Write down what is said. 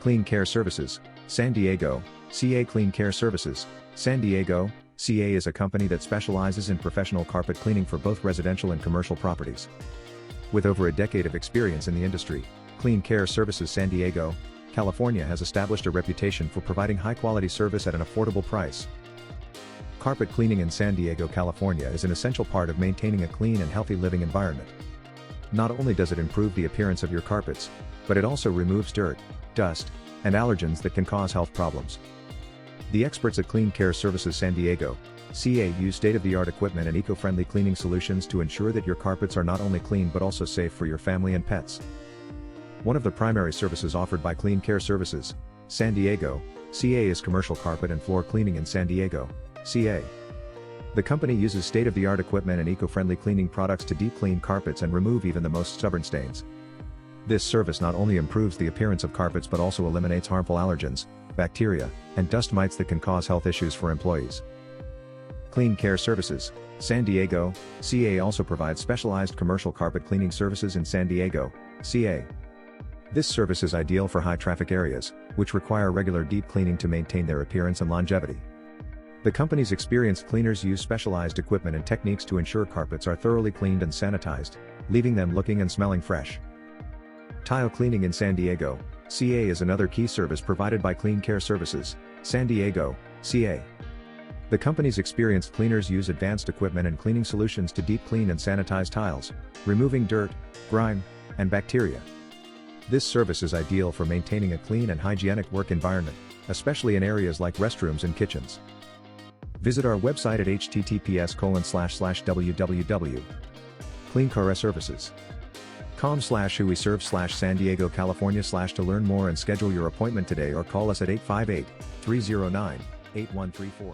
Clean Care Services, San Diego, CA. Clean Care Services, San Diego, CA is a company that specializes in professional carpet cleaning for both residential and commercial properties. With over a decade of experience in the industry, Clean Care Services San Diego, California has established a reputation for providing high-quality service at an affordable price. Carpet cleaning in San Diego, California is an essential part of maintaining a clean and healthy living environment. Not only does it improve the appearance of your carpets, but it also removes dirt, dust, and allergens that can cause health problems. The experts at Clean Care Services San Diego, CA use state-of-the-art equipment and eco-friendly cleaning solutions to ensure that your carpets are not only clean but also safe for your family and pets. One of the primary services offered by Clean Care Services, San Diego, CA is commercial carpet and floor cleaning in San Diego, CA. The company uses state-of-the-art equipment and eco-friendly cleaning products to deep clean carpets and remove even the most stubborn stains. This service not only improves the appearance of carpets but also eliminates harmful allergens, bacteria, and dust mites that can cause health issues for employees. Clean Care Services, San Diego, CA also provides specialized commercial carpet cleaning services in San Diego, CA. This service is ideal for high-traffic areas, which require regular deep cleaning to maintain their appearance and longevity. The company's experienced cleaners use specialized equipment and techniques to ensure carpets are thoroughly cleaned and sanitized, leaving them looking and smelling fresh. Tile cleaning in San Diego, CA is another key service provided by Clean Care Services, San Diego, CA. The company's experienced cleaners use advanced equipment and cleaning solutions to deep clean and sanitize tiles, removing dirt, grime, and bacteria. This service is ideal for maintaining a clean and hygienic work environment, especially in areas like restrooms and kitchens. Visit our website at https://www.cleancareservices.com/who we serve/San Diego, California/ to learn more and schedule your appointment today, or call us at 858-309-8134.